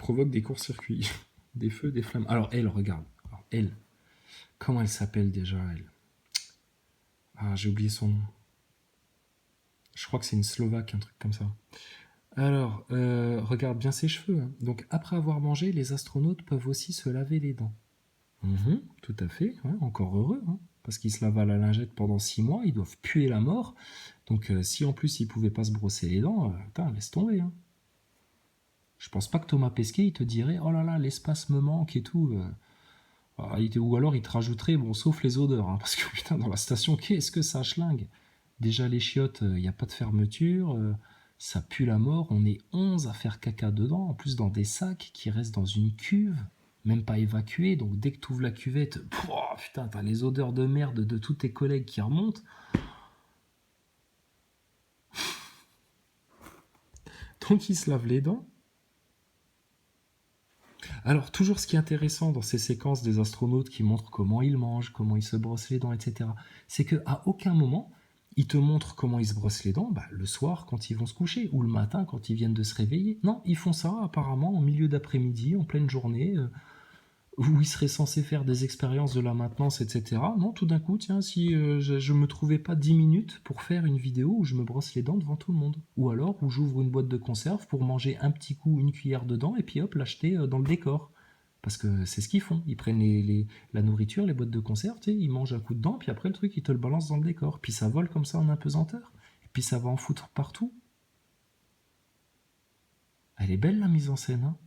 provoque des courts-circuits, des feux, des flammes. Alors elle, regarde. Alors, elle, comment elle s'appelle déjà, elle? Ah, j'ai oublié son nom. Je crois que c'est une Slovaque, un truc comme ça. Alors, regarde bien ses cheveux, hein. Donc, après avoir mangé, les astronautes peuvent aussi se laver les dents. Tout à fait, ouais, encore heureux, hein, parce qu'ils se lavent à la lingette pendant 6 mois, ils doivent puer la mort. Donc, si en plus ils pouvaient pas se brosser les dents, putain, laisse tomber, hein. Je pense pas que Thomas Pesquet, il te dirait, oh là là, l'espace me manque et tout. Ou alors il te rajouterait, bon, sauf les odeurs, hein, parce que putain, dans la station, qu'est-ce que ça schlingue. Déjà, les chiottes, il n'y a pas de fermeture, ça pue la mort, on est 11 à faire caca dedans, en plus dans des sacs qui restent dans une cuve, même pas évacués, donc dès que tu ouvres la cuvette, pouah, putain, t'as les odeurs de merde de tous tes collègues qui remontent. Donc ils se lavent les dents. Alors, toujours ce qui est intéressant dans ces séquences des astronautes qui montrent comment ils mangent, comment ils se brossent les dents, etc., c'est qu'à aucun moment, ils te montrent comment ils se brossent les dents le soir quand ils vont se coucher, ou le matin quand ils viennent de se réveiller. Non, ils font ça apparemment en milieu d'après-midi, en pleine journée, où ils seraient censés faire des expériences de la maintenance, etc. Non, tout d'un coup, tiens, si je me trouvais pas 10 minutes pour faire une vidéo où je me brosse les dents devant tout le monde. Ou alors où j'ouvre une boîte de conserve pour manger un petit coup, une cuillère dedans, et puis hop, l'acheter dans le décor. Parce que c'est ce qu'ils font. Ils prennent la nourriture, les boîtes de conserve, tu sais, ils mangent un coup dedans, puis après le truc, ils te le balancent dans le décor. Puis ça vole comme ça en apesanteur. Et puis ça va en foutre partout. Elle est belle la mise en scène, hein.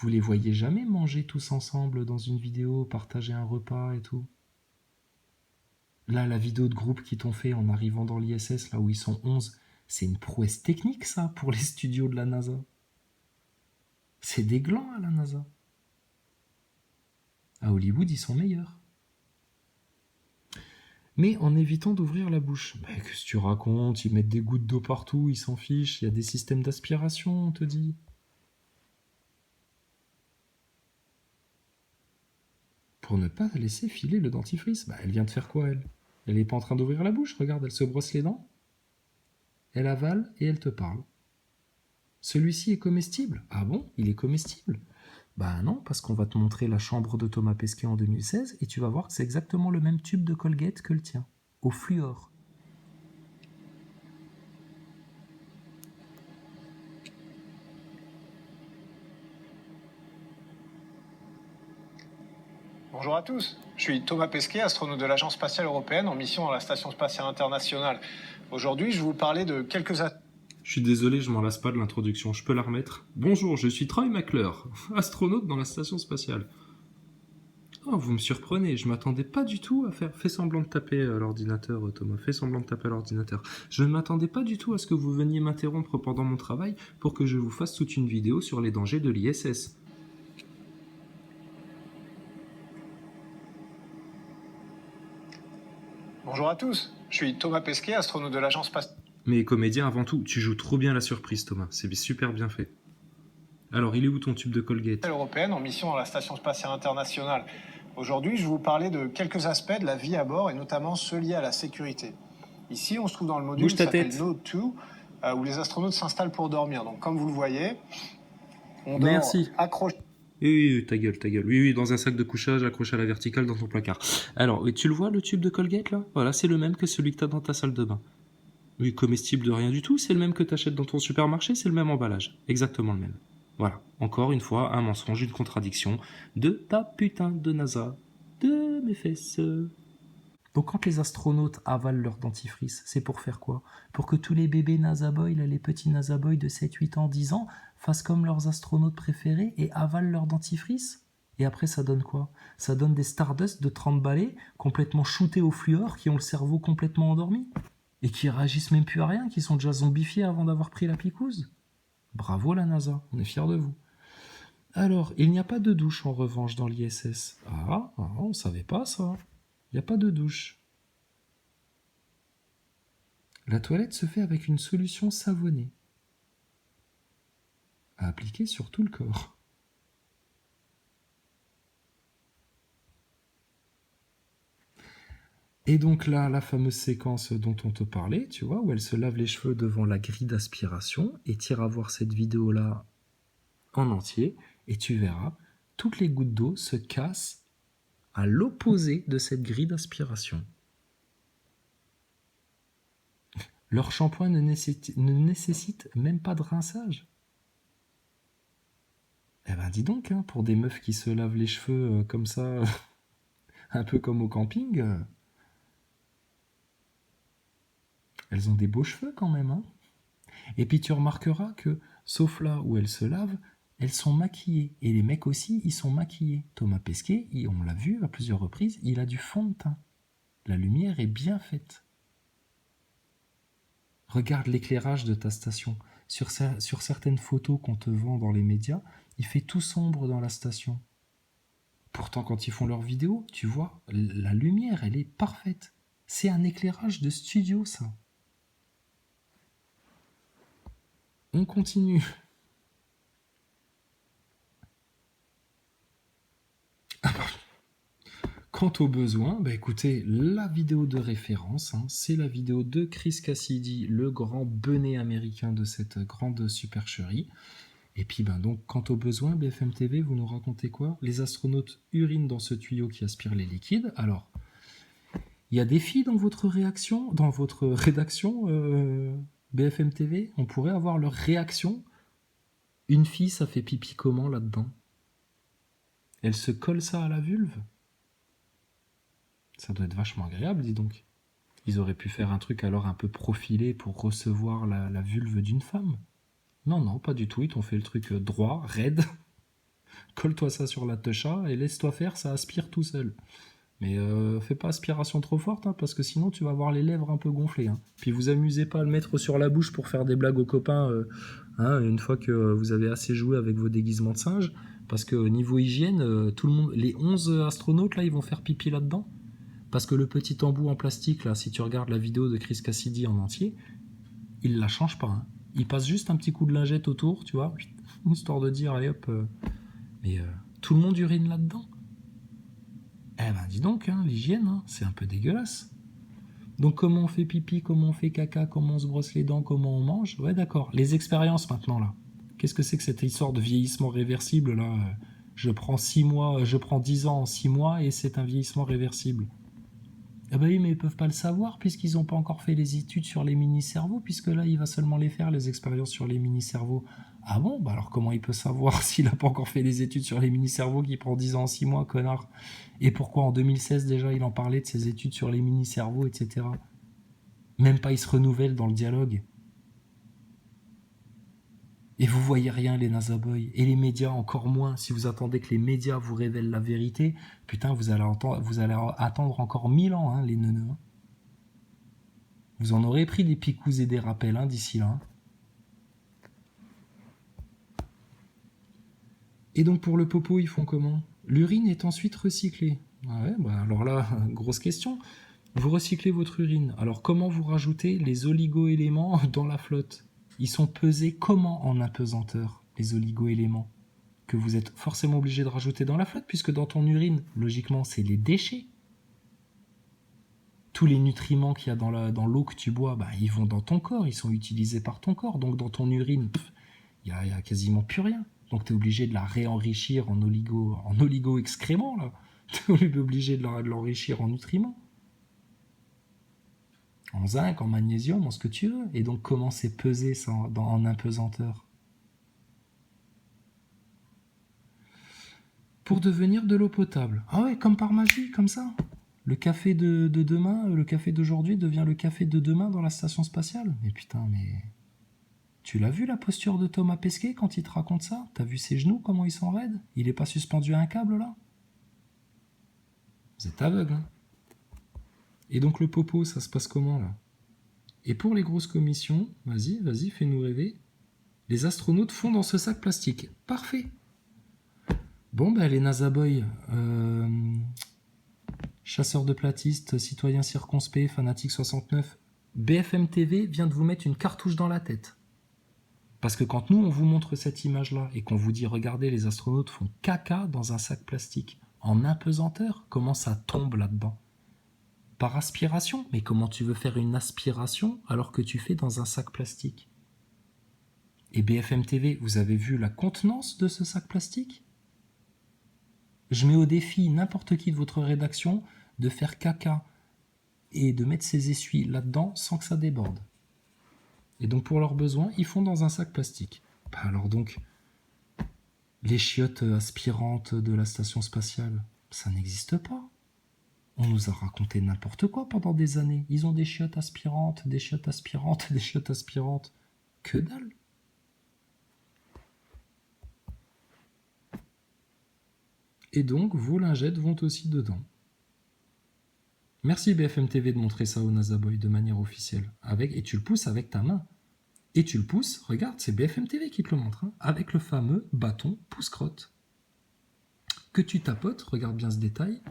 Vous les voyez jamais manger tous ensemble dans une vidéo, partager un repas et tout. Là, la vidéo de groupe qu'ils t'ont fait en arrivant dans l'ISS, là où ils sont 11, c'est une prouesse technique, ça, pour les studios de la NASA. C'est des glands à la NASA. À Hollywood, ils sont meilleurs. Mais en évitant d'ouvrir la bouche. Mais qu'est-ce que tu racontes? Ils mettent des gouttes d'eau partout, ils s'en fichent. Il y a des systèmes d'aspiration, on te dit. Pour ne pas laisser filer le dentifrice. Elle vient de faire quoi, elle? Elle n'est pas en train d'ouvrir la bouche, regarde, elle se brosse les dents. Elle avale et elle te parle. Celui-ci est comestible? Ah bon? Il est comestible? Bah non, parce qu'on va te montrer la chambre de Thomas Pesquet en 2016 et tu vas voir que c'est exactement le même tube de Colgate que le tien, au fluor. Bonjour à tous, je suis Thomas Pesquet, astronaute de l'Agence spatiale européenne en mission à la Station spatiale internationale. Aujourd'hui, je vais vous parler de quelques... Je suis désolé, je m'en lasse pas de l'introduction, je peux la remettre. Bonjour, je suis Troy McClure, astronaute dans la station spatiale. Oh, vous me surprenez, je m'attendais pas du tout à faire... Fais semblant de taper à l'ordinateur, Thomas, fais semblant de taper à l'ordinateur. Je ne m'attendais pas du tout à ce que vous veniez m'interrompre pendant mon travail pour que je vous fasse toute une vidéo sur les dangers de l'ISS. Bonjour à tous, je suis Thomas Pesquet, astronaute de l'Agence spatiale... Mais comédien avant tout, tu joues trop bien la surprise, Thomas, c'est super bien fait. Alors, il est où ton tube de Colgate? européenne en mission à la Station spatiale internationale. Aujourd'hui, je vais vous parler de quelques aspects de la vie à bord et notamment ceux liés à la sécurité. Ici, on se trouve dans le module qui s'appelle Node 2, où les astronautes s'installent pour dormir. Donc, comme vous le voyez, on dort accroché. Oui, ta gueule. Oui, dans un sac de couchage accroché à la verticale dans ton placard. Alors, tu le vois, le tube de Colgate, là? Voilà, c'est le même que celui que t'as dans ta salle de bain. Oui, comestible de rien du tout, c'est le même que t'achètes dans ton supermarché, c'est le même emballage. Exactement le même. Voilà, encore une fois, un mensonge, une contradiction de ta putain de NASA, de mes fesses. Donc quand les astronautes avalent leur dentifrice, c'est pour faire quoi? Pour que tous les bébés NASA Boy, les petits NASA Boy de 7, 8 ans, 10 ans, fassent comme leurs astronautes préférés et avalent leur dentifrice? Et après, ça donne quoi? Ça donne des Stardust de 30 balais, complètement shootés au fluor, qui ont le cerveau complètement endormi? Et qui réagissent même plus à rien, qui sont déjà zombifiés avant d'avoir pris la picouse? Bravo la NASA, on est fiers de vous. Alors, il n'y a pas de douche en revanche dans l'ISS. On savait pas ça. Il n'y a pas de douche. La toilette se fait avec une solution savonnée, à appliquer sur tout le corps. Et donc là, la fameuse séquence dont on te parlait, tu vois, où elle se lave les cheveux devant la grille d'aspiration, et tu iras voir cette vidéo-là en entier, et tu verras, toutes les gouttes d'eau se cassent à l'opposé de cette grille d'aspiration. Leur shampoing ne nécessite même pas de rinçage. Eh ben dis donc, hein, pour des meufs qui se lavent les cheveux comme ça, un peu comme au camping, elles ont des beaux cheveux quand même. Hein. Et puis tu remarqueras que, sauf là où elles se lavent, elles sont maquillées. Et les mecs aussi, ils sont maquillés. Thomas Pesquet, on l'a vu à plusieurs reprises, il a du fond de teint. La lumière est bien faite. Regarde l'éclairage de ta station. Sur certaines photos qu'on te vend dans les médias, il fait tout sombre dans la station. Pourtant, quand ils font leurs vidéos, tu vois, la lumière, elle est parfaite. C'est un éclairage de studio, ça. On continue. Quant aux besoins, bah écoutez, la vidéo de référence, hein, c'est la vidéo de Chris Cassidy, le grand benet américain de cette grande supercherie. Et puis, donc, quant aux besoins, BFM TV, vous nous racontez quoi? Les astronautes urinent dans ce tuyau qui aspire les liquides. Alors, il y a des filles dans votre rédaction, BFM TV? On pourrait avoir leur réaction. Une fille, ça fait pipi comment là-dedans? Elle se colle ça à la vulve? Ça doit être vachement agréable, dis donc. Ils auraient pu faire un truc alors un peu profilé pour recevoir la vulve d'une femme. Non, pas du tout. Ils t'ont fait le truc droit, raide. Colle-toi ça sur la techa et laisse-toi faire, ça aspire tout seul. Mais fais pas aspiration trop forte, hein, parce que sinon tu vas avoir les lèvres un peu gonflées. Hein. Puis vous amusez pas à le mettre sur la bouche pour faire des blagues aux copains une fois que vous avez assez joué avec vos déguisements de singe. Parce que niveau hygiène, tout le monde, les 11 astronautes là, ils vont faire pipi là-dedans. Parce que le petit embout en plastique, là, si tu regardes la vidéo de Chris Cassidy en entier, il la change pas. Hein. Il passe juste un petit coup de lingette autour, tu vois, histoire de dire, allez hop. Mais tout le monde urine là-dedans. Eh ben dis donc, hein, l'hygiène, hein, c'est un peu dégueulasse. Donc comment on fait pipi, comment on fait caca, comment on se brosse les dents, comment on mange. Ouais d'accord, les expériences maintenant là. Qu'est-ce que c'est que cette histoire de vieillissement réversible là? Je prends 10 ans en 6 mois et c'est un vieillissement réversible. Ah bah oui, mais ils peuvent pas le savoir puisqu'ils n'ont pas encore fait les études sur les mini-cerveaux, puisque là, il va seulement les faire, les expériences sur les mini-cerveaux. Ah bon? Bah alors comment il peut savoir s'il n'a pas encore fait les études sur les mini-cerveaux qui prend 10 ans en 6 mois, connard? Et pourquoi en 2016 déjà il en parlait de ses études sur les mini-cerveaux, etc. Même pas il se renouvelle dans le dialogue. Et vous voyez rien, les nazaboys. Et les médias, encore moins. Si vous attendez que les médias vous révèlent la vérité, putain, vous allez attendre encore 1000 ans, hein, les neuneux. Hein. Vous en aurez pris des picous et des rappels hein, d'ici là. Hein. Et donc pour le popo, ils font comment? L'urine est ensuite recyclée. Ah ouais, bah alors là, grosse question. Vous recyclez votre urine. Alors comment vous rajoutez les oligo-éléments dans la flotte? Ils sont pesés comment en apesanteur, les oligo-éléments? Que vous êtes forcément obligé de rajouter dans la flotte, puisque dans ton urine, logiquement, c'est les déchets. Tous les nutriments qu'il y a dans l'eau que tu bois, bah, ils vont dans ton corps, ils sont utilisés par ton corps. Donc dans ton urine, il n'y a quasiment plus rien. Donc tu es obligé de la réenrichir en oligo-excréments. Là. Tu es obligé de l'enrichir en nutriments. En zinc, en magnésium, en ce que tu veux. Et donc, comment c'est pesé ça en apesanteur? Pour devenir de l'eau potable. Ah ouais, comme par magie, comme ça. Le café de demain, le café d'aujourd'hui devient le café de demain dans la station spatiale. Mais putain, mais... Tu l'as vu la posture de Thomas Pesquet quand il te raconte ça? T'as vu ses genoux, comment ils sont raides? Il est pas suspendu à un câble, là? Vous êtes aveugle, hein? Et donc le popo, ça se passe comment là? Et pour les grosses commissions, vas-y, fais-nous rêver. Les astronautes font dans ce sac plastique. Parfait. Bon, ben les nazaboys, chasseurs de platistes, citoyens circonspects, fanatiques 69, BFM TV vient de vous mettre une cartouche dans la tête. Parce que quand nous, on vous montre cette image-là et qu'on vous dit, regardez, les astronautes font caca dans un sac plastique, en apesanteur, comment ça tombe là-dedans? par aspiration. Mais comment tu veux faire une aspiration alors que tu fais dans un sac plastique? Et BFM TV, vous avez vu la contenance de ce sac plastique? Je mets au défi n'importe qui de votre rédaction de faire caca et de mettre ses essuies là-dedans sans que ça déborde. Et donc pour leurs besoins, ils font dans un sac plastique. Bah alors donc, les chiottes aspirantes de la station spatiale, ça n'existe pas. On nous a raconté n'importe quoi pendant des années. Ils ont des chiottes aspirantes, des chiottes aspirantes, des chiottes aspirantes. Que dalle. Et donc, vos lingettes vont aussi dedans. Merci BFM TV de montrer ça au NASA Boy de manière officielle. Et tu le pousses avec ta main. Et tu le pousses, regarde, c'est BFM TV qui te le montre, hein, avec le fameux bâton pousse-crotte. Que tu tapotes, regarde bien ce détail,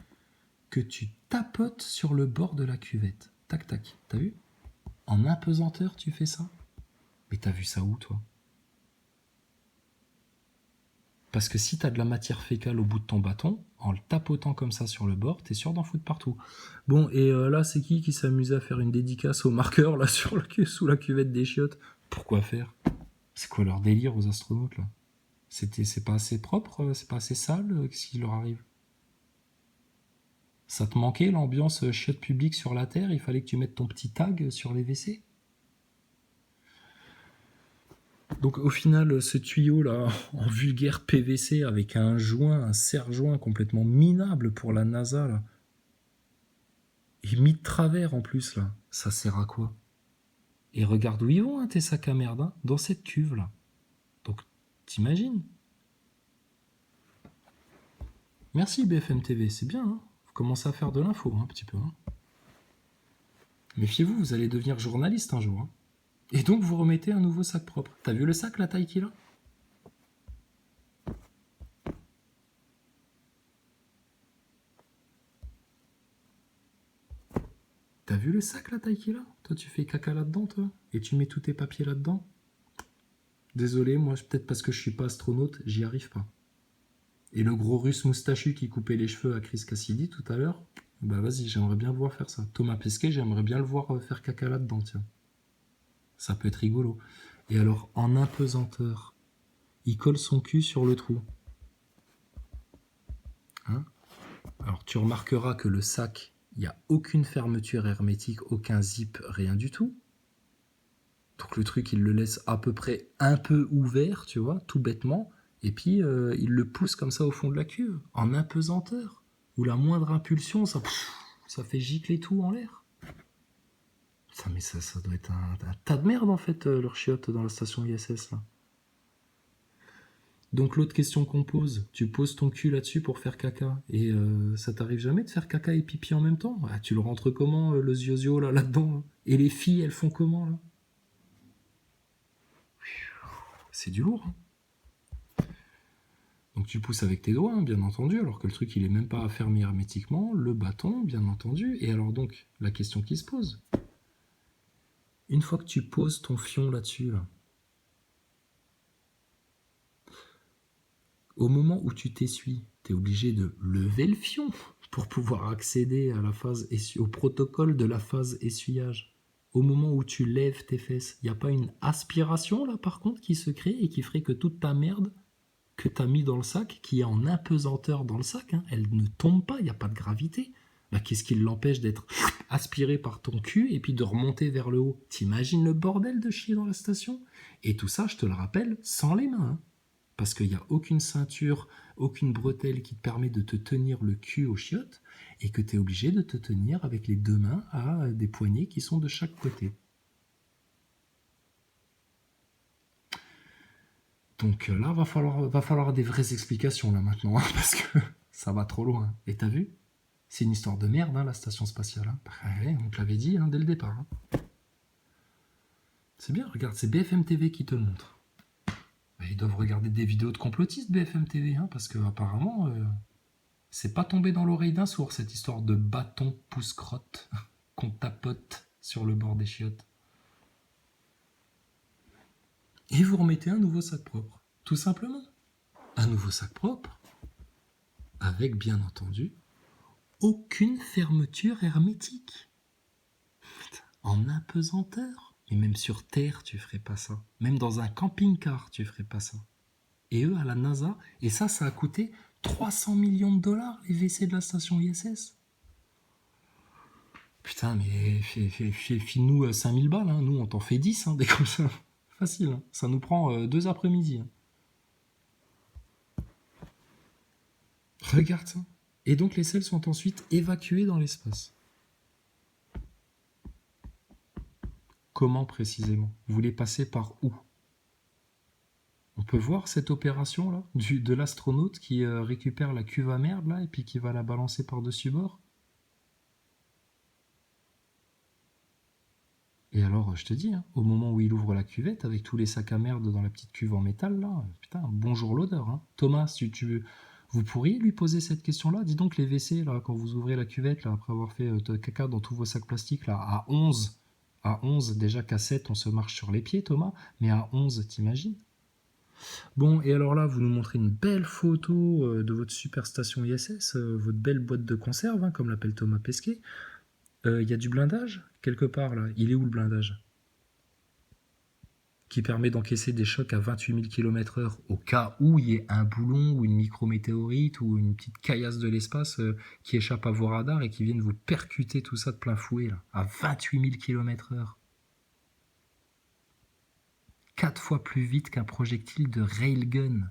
que tu tapotes sur le bord de la cuvette. Tac, tac, t'as vu? En apesanteur, tu fais ça? Mais t'as vu ça où, toi? Parce que si t'as de la matière fécale au bout de ton bâton, en le tapotant comme ça sur le bord, t'es sûr d'en foutre partout. Bon, et là, c'est qui s'amusait à faire une dédicace au marqueur, là, sous la cuvette des chiottes? Pourquoi faire? C'est quoi leur délire aux astronautes, là? C'est pas assez propre? C'est pas assez sale? Qu'est-ce qui leur arrive? Ça te manquait, l'ambiance chiotte publique sur la Terre? Il fallait que tu mettes ton petit tag sur les WC? Donc au final, ce tuyau-là, en vulgaire PVC, avec un serre-joint complètement minable pour la NASA, là, et mis de travers en plus, là, ça sert à quoi? Et regarde où ils vont, hein, tes sacs à merde, hein, dans cette cuve-là. Donc, t'imagines? Merci BFM TV, c'est bien, hein. Vous commencez à faire de l'info, hein, un petit peu. Hein. Méfiez-vous, vous allez devenir journaliste un jour. Hein. Et donc, vous remettez un nouveau sac propre. T'as vu le sac, la taille qu'il a? T'as vu le sac, la taille qu'il a? Toi, tu fais caca là-dedans, toi? Et tu mets tous tes papiers là-dedans? Désolé, moi, peut-être parce que je suis pas astronaute, j'y arrive pas. Et le gros russe moustachu qui coupait les cheveux à Chris Cassidy tout à l'heure, bah vas-y, j'aimerais bien le voir faire ça. Thomas Pesquet, j'aimerais bien le voir faire caca là-dedans, tiens. Ça peut être rigolo. Et alors, en apesanteur, il colle son cul sur le trou. Hein? Alors, tu remarqueras que le sac, il n'y a aucune fermeture hermétique, aucun zip, rien du tout. Donc le truc, il le laisse à peu près un peu ouvert, tu vois, tout bêtement. Et puis, il le pousse comme ça au fond de la cuve, en apesanteur. Où la moindre impulsion, ça fait gicler tout en l'air. Mais ça doit être un tas de merde, en fait, leur chiotte dans la station ISS, là. Donc l'autre question qu'on pose, tu poses ton cul là-dessus pour faire caca, et ça t'arrive jamais de faire caca et pipi en même temps? Ah, tu le rentres comment, le ziozio, là-dedans? Là et les filles, elles font comment, là? C'est du lourd, hein. Donc tu pousses avec tes doigts, hein, bien entendu, alors que le truc il est même pas fermé hermétiquement, le bâton, bien entendu. Et alors donc, la question qui se pose, une fois que tu poses ton fion là-dessus, là, au moment où tu t'essuies, tu es obligé de lever le fion pour pouvoir accéder à la phase au protocole de la phase essuyage. Au moment où tu lèves tes fesses, il n'y a pas une aspiration là par contre qui se crée et qui ferait que toute ta merde que tu as mis dans le sac, qui est en apesanteur dans le sac, hein, elle ne tombe pas, il n'y a pas de gravité. Là, qu'est-ce qui l'empêche d'être aspiré par ton cul et puis de remonter vers le haut? T'imagines le bordel de chier dans la station? Et tout ça, je te le rappelle, sans les mains. Hein, parce qu'il n'y a aucune ceinture, aucune bretelle qui te permet de te tenir le cul aux chiottes et que tu es obligé de te tenir avec les deux mains à des poignées qui sont de chaque côté. Donc là, va falloir des vraies explications là maintenant, hein, parce que ça va trop loin. Et t'as vu? C'est une histoire de merde, hein, la station spatiale. Hein. Ouais, on te l'avait dit hein, dès le départ. Hein. C'est bien, regarde, c'est BFM TV qui te le montre. Et ils doivent regarder des vidéos de complotistes BFM TV, hein, parce que apparemment, c'est pas tombé dans l'oreille d'un sourd cette histoire de bâton pousse-crotte qu'on tapote sur le bord des chiottes. Et vous remettez un nouveau sac propre. Tout simplement. Un nouveau sac propre. Avec, bien entendu, aucune fermeture hermétique. En apesanteur. Et même sur Terre, tu ferais pas ça. Même dans un camping-car, tu ferais pas ça. Et eux, à la NASA, et ça a coûté 300 millions de dollars, les WC de la station ISS. Putain, mais file-nous 5000 balles, hein. Nous on t'en fait 10, hein, des comme ça. Facile, hein. Ça nous prend 2 après-midi. Hein. Regarde ça. Et donc les selles sont ensuite évacuées dans l'espace. Comment précisément? Vous les passez par où? On peut voir cette opération là de l'astronaute qui récupère la cuve à merde là et puis qui va la balancer par-dessus bord. Et alors, je te dis, hein, au moment où il ouvre la cuvette, avec tous les sacs à merde dans la petite cuve en métal, là, putain, bonjour l'odeur. Hein. Thomas, si vous pourriez lui poser cette question-là. Dis donc les WC, là, quand vous ouvrez la cuvette, là, après avoir fait caca dans tous vos sacs plastiques, là, à 11, déjà qu'à 7, on se marche sur les pieds, Thomas, mais à 11, t'imagines? Bon, et alors là, vous nous montrez une belle photo de votre super station ISS, votre belle boîte de conserve, hein, comme l'appelle Thomas Pesquet. Il y a du blindage quelque part là. Il est où le blindage? Qui permet d'encaisser des chocs à 28 000 km/h au cas où il y ait un boulon ou une micrométéorite ou une petite caillasse de l'espace qui échappe à vos radars et qui viennent vous percuter tout ça de plein fouet là, à 28 000 km/h. 4 fois plus vite qu'un projectile de railgun.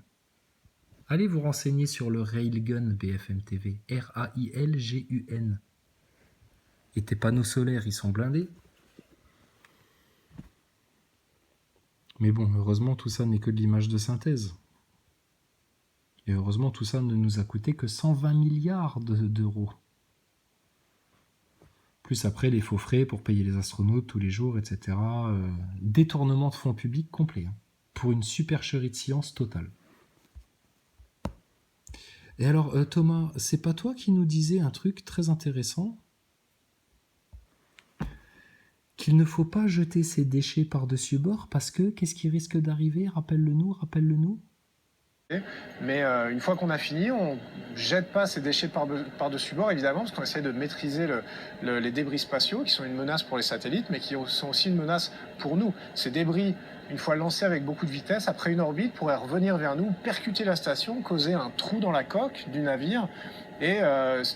Allez vous renseigner sur le railgun BFM TV. R-A-I-L-G-U-N. Et tes panneaux solaires, ils sont blindés. Mais bon, heureusement, tout ça n'est que de l'image de synthèse. Et heureusement, tout ça ne nous a coûté que 120 milliards d'euros. Plus après, les faux frais pour payer les astronautes tous les jours, etc. Détournement de fonds publics complet. Hein, pour une supercherie de science totale. Et alors, Thomas, c'est pas toi qui nous disais un truc très intéressant? Qu'il ne faut pas jeter ses déchets par-dessus bord parce que, qu'est-ce qui risque d'arriver? Rappelle-le-nous. Mais une fois qu'on a fini, on jette pas ces déchets par-dessus bord, évidemment, parce qu'on essaie de maîtriser les débris spatiaux, qui sont une menace pour les satellites, mais qui sont aussi une menace pour nous. Ces débris, une fois lancés avec beaucoup de vitesse, après une orbite, pourraient revenir vers nous, percuter la station, causer un trou dans la coque du navire, et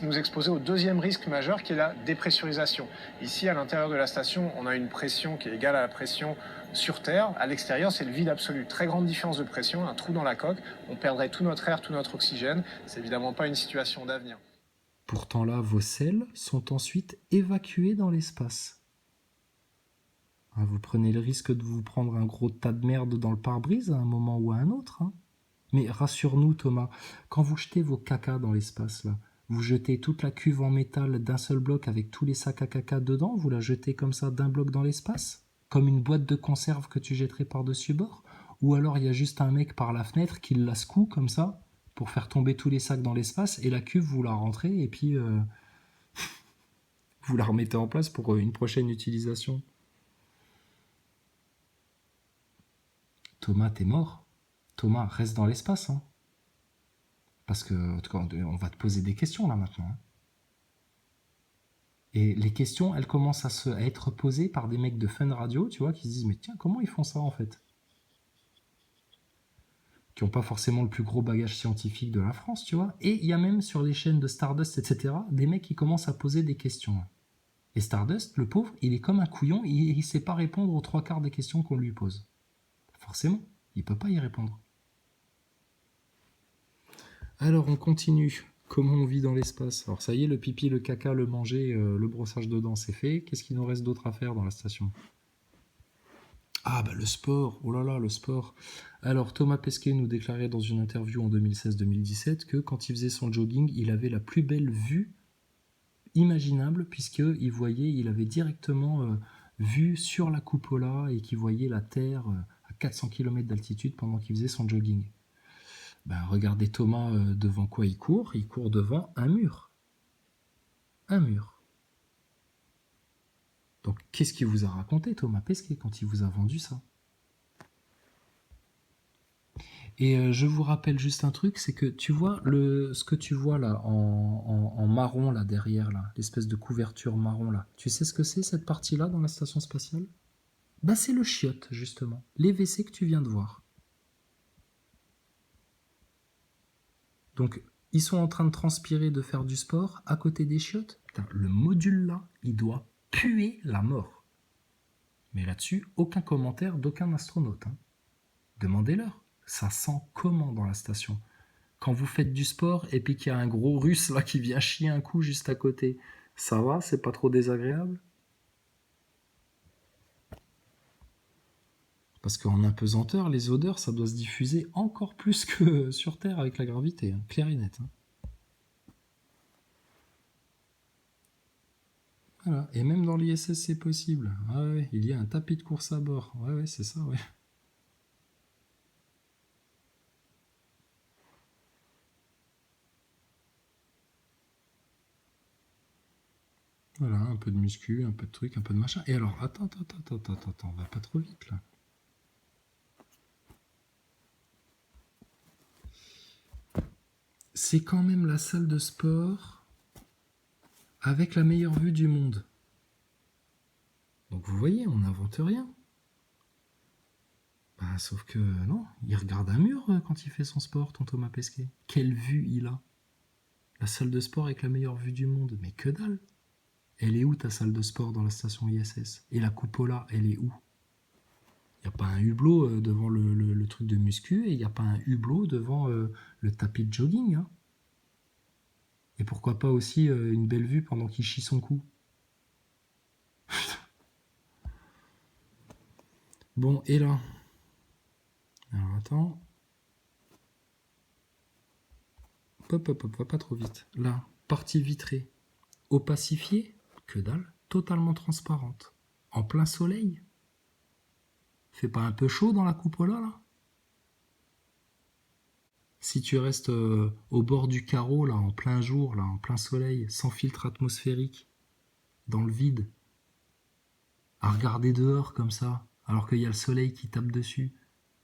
nous exposer au deuxième risque majeur qui est la dépressurisation. Ici, à l'intérieur de la station, on a une pression qui est égale à la pression sur Terre. À l'extérieur, c'est le vide absolu. Très grande différence de pression, un trou dans la coque. On perdrait tout notre air, tout notre oxygène. C'est évidemment pas une situation d'avenir. Pourtant là, vos selles sont ensuite évacuées dans l'espace. Vous prenez le risque de vous prendre un gros tas de merde dans le pare-brise à un moment ou à un autre. Hein. Mais rassure-nous, Thomas, quand vous jetez vos cacas dans l'espace, là, vous jetez toute la cuve en métal d'un seul bloc avec tous les sacs à caca dedans, vous la jetez comme ça d'un bloc dans l'espace? Comme une boîte de conserve que tu jetterais par-dessus bord? Ou alors il y a juste un mec par la fenêtre qui la secoue comme ça pour faire tomber tous les sacs dans l'espace et la cuve vous la rentrez et puis vous la remettez en place pour une prochaine utilisation. Thomas, t'es mort. Thomas, reste dans l'espace. Hein. Parce que on va te poser des questions là maintenant. Hein. Et les questions, elles commencent à être posées par des mecs de Fun Radio, tu vois, qui se disent, mais tiens, comment ils font ça en fait? Qui n'ont pas forcément le plus gros bagage scientifique de la France, tu vois. Et il y a même sur les chaînes de Stardust, etc., des mecs qui commencent à poser des questions. Et Stardust, le pauvre, il est comme un couillon, il ne sait pas répondre aux 3/4 des questions qu'on lui pose. Forcément, il ne peut pas y répondre. Alors, on continue. Comment on vit dans l'espace? Alors ça y est, le pipi, le caca, le manger, le brossage de dents, c'est fait. Qu'est-ce qu'il nous reste d'autre à faire dans la station? Ah bah le sport, oh là là, le sport. Alors Thomas Pesquet nous déclarait dans une interview en 2016-2017 que quand il faisait son jogging, il avait la plus belle vue imaginable il avait directement vue sur la cupola et qu'il voyait la Terre à 400 km d'altitude pendant qu'il faisait son jogging. Ben, regardez Thomas devant quoi il court devant un mur. Un mur. Donc qu'est-ce qu'il vous a raconté Thomas Pesquet quand il vous a vendu ça? Et je vous rappelle juste un truc, c'est que tu vois ce que tu vois là en marron là derrière là, l'espèce de couverture marron là. Tu sais ce que c'est cette partie-là dans la station spatiale? Bah c'est le chiotte justement, les WC que tu viens de voir. Donc ils sont en train de transpirer, de faire du sport à côté des chiottes. Putain, le module là, il doit puer la mort. Mais là-dessus, aucun commentaire d'aucun astronaute. Hein. Demandez-leur. Ça sent comment dans la station? Quand vous faites du sport et puis qu'il y a un gros russe là qui vient chier un coup juste à côté, ça va? C'est pas trop désagréable? Parce qu'en apesanteur, les odeurs, ça doit se diffuser encore plus que sur Terre avec la gravité, hein. Clair et net. Hein. Voilà. Et même dans l'ISS, c'est possible. Ah ouais, il y a un tapis de course à bord. Ouais, ouais, c'est ça, ouais. Voilà, un peu de muscu, un peu de truc, un peu de machin. Et alors, attends, on va pas trop vite là. C'est quand même la salle de sport avec la meilleure vue du monde. Donc vous voyez, on n'invente rien. Bah, sauf que non, il regarde un mur quand il fait son sport, ton Thomas Pesquet. Quelle vue il a? La salle de sport avec la meilleure vue du monde. Mais que dalle! Elle est où ta salle de sport dans la station ISS? Et la cupola, elle est où? Il n'y a pas un hublot devant le truc de muscu et il n'y a pas un hublot devant le tapis de jogging. Hein. Et pourquoi pas aussi une belle vue pendant qu'il chie son cou? Bon, et là? Alors attends. Hop, va pas trop vite. Là, partie vitrée. Opacifiée? Que dalle. Totalement transparente. En plein soleil? Fait pas un peu chaud dans la cupola là? Si tu restes au bord du carreau là, en plein jour, là, en plein soleil, sans filtre atmosphérique, dans le vide, à regarder dehors comme ça, alors qu'il y a le soleil qui tape dessus,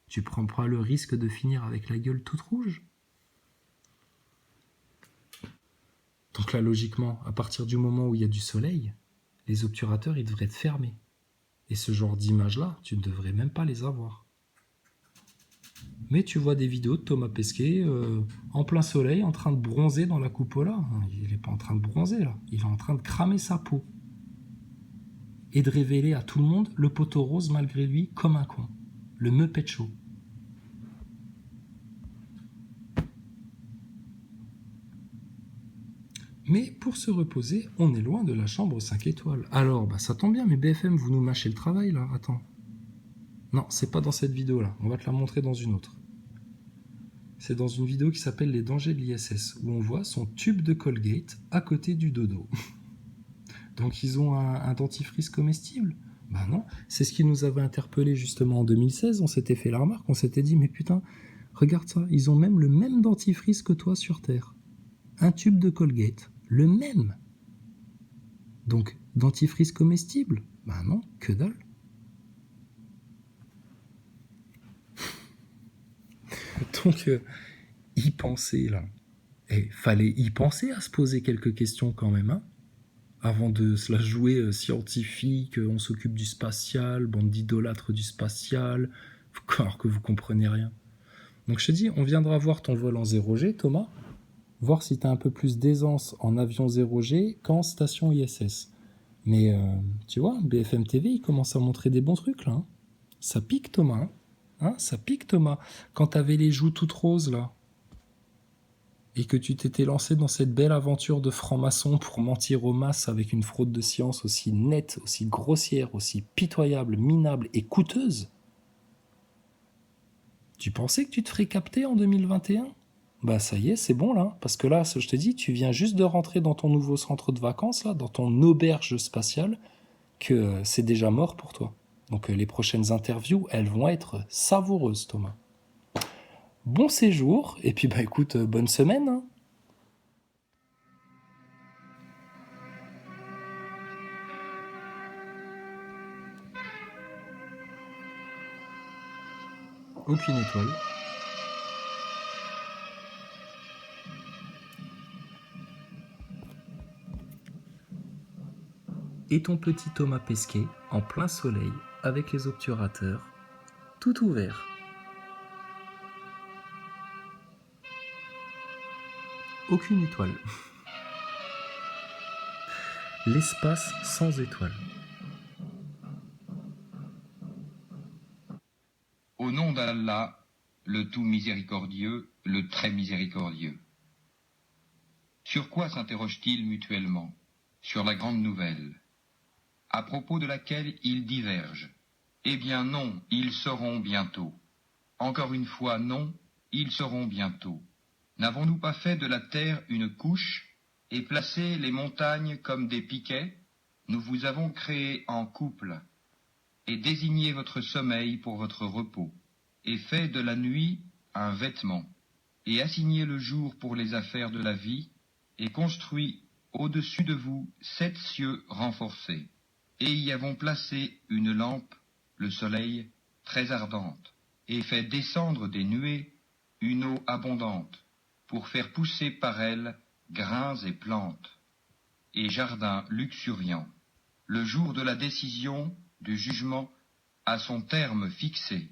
tu prends pas le risque de finir avec la gueule toute rouge? Donc là, logiquement, à partir du moment où il y a du soleil, les obturateurs, ils devraient être fermés. Et ce genre d'images-là, tu ne devrais même pas les avoir. Mais tu vois des vidéos de Thomas Pesquet en plein soleil, en train de bronzer dans la cupola. Il n'est pas en train de bronzer, là. Il est en train de cramer sa peau. Et de révéler à tout le monde le poteau rose malgré lui comme un con. Le Muppet Show. Mais pour se reposer, on est loin de la chambre 5 étoiles. Alors, bah ça tombe bien, mais BFM, vous nous mâchez le travail là. Attends. Non, c'est pas dans cette vidéo là. On va te la montrer dans une autre. C'est dans une vidéo qui s'appelle Les dangers de l'ISS, où on voit son tube de Colgate à côté du dodo. Donc ils ont un dentifrice comestible? Bah non, c'est ce qui nous avait interpellé justement en 2016. On s'était fait la remarque, on s'était dit, mais putain, regarde ça, ils ont même le même dentifrice que toi sur Terre. Un tube de Colgate, le même. Donc, dentifrice comestible? Bah non, que dalle. Donc, y penser là. Et fallait y penser à se poser quelques questions quand même, hein, avant de se la jouer scientifique, on s'occupe du spatial, bande d'idolâtres du spatial, alors que vous comprenez rien. Donc je te dis, on viendra voir ton vol en 0G, Thomas, voir si tu as un peu plus d'aisance en avion 0G qu'en station ISS. Mais tu vois, BFM TV, il commence à montrer des bons trucs là. Hein. Ça pique, Thomas. Hein, ça pique, Thomas. Quand t'avais les joues toutes roses là, et que tu t'étais lancé dans cette belle aventure de franc-maçon pour mentir aux masses avec une fraude de science aussi nette, aussi grossière, aussi pitoyable, minable et coûteuse, tu pensais que tu te ferais capter en 2021 ? Bah ça y est, c'est bon là, parce que là, je te dis, tu viens juste de rentrer dans ton nouveau centre de vacances, là, dans ton auberge spatiale, que c'est déjà mort pour toi. Donc les prochaines interviews, elles vont être savoureuses, Thomas. Bon séjour, et puis bah écoute, bonne semaine. Hein. Aucune étoile. et ton petit Thomas Pesquet en plein soleil avec les obturateurs tout ouverts. Aucune étoile. L'espace sans étoiles. Au nom d'Allah, le tout miséricordieux, le très miséricordieux. Sur quoi s'interrogent-ils mutuellement? Sur la grande nouvelle, à propos de laquelle ils divergent. Eh bien non, ils sauront bientôt. Encore une fois, non, ils sauront bientôt. N'avons-nous pas fait de la terre une couche et placé les montagnes comme des piquets? Nous vous avons créé en couple et désigné votre sommeil pour votre repos, et fait de la nuit un vêtement, et assigné le jour pour les affaires de la vie, et construit au-dessus de vous 7 cieux renforcés, et y avons placé une lampe, le soleil, très ardente, et fait descendre des nuées une eau abondante, pour faire pousser par elle grains et plantes, et jardins luxuriants. Le jour de la décision, du jugement, a son terme fixé.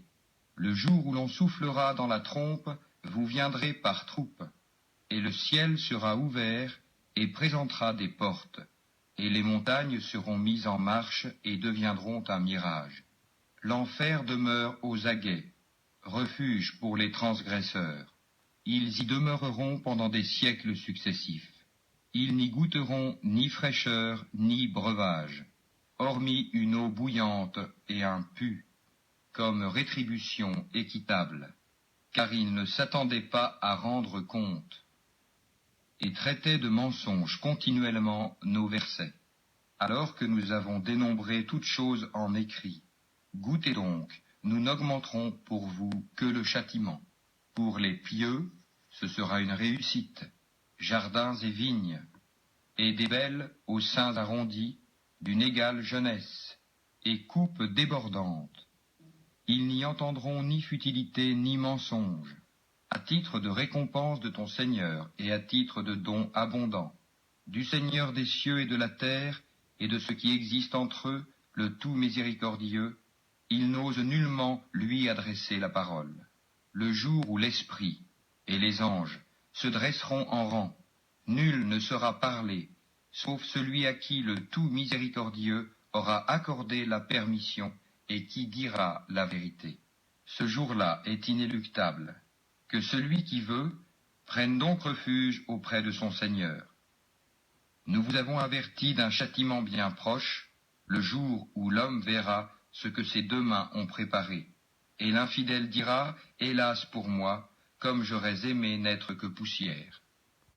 Le jour où l'on soufflera dans la trompe, vous viendrez par troupes, et le ciel sera ouvert et présentera des portes, et les montagnes seront mises en marche et deviendront un mirage. L'enfer demeure aux aguets, refuge pour les transgresseurs. Ils y demeureront pendant des siècles successifs. Ils n'y goûteront ni fraîcheur ni breuvage, hormis une eau bouillante et un pu, comme rétribution équitable, car ils ne s'attendaient pas à rendre compte, et traitaient de mensonges continuellement nos versets, alors que nous avons dénombré toutes choses en écrit. Goûtez donc, nous n'augmenterons pour vous que le châtiment. Pour les pieux, ce sera une réussite, jardins et vignes, et des belles aux seins arrondis, d'une égale jeunesse, et coupes débordantes. Ils n'y entendront ni futilité ni mensonge, à titre de récompense de ton Seigneur et à titre de don abondant, du Seigneur des cieux et de la terre et de ce qui existe entre eux, le tout miséricordieux. Il n'ose nullement lui adresser la parole. Le jour où l'Esprit et les anges se dresseront en rang, nul ne sera parlé, sauf celui à qui le tout miséricordieux aura accordé la permission et qui dira la vérité. Ce jour-là est inéluctable. Que celui qui veut prenne donc refuge auprès de son Seigneur. Nous vous avons averti d'un châtiment bien proche, le jour où l'homme verra ce que ses 2 mains ont préparé. Et l'infidèle dira, hélas pour moi, comme j'aurais aimé n'être que poussière.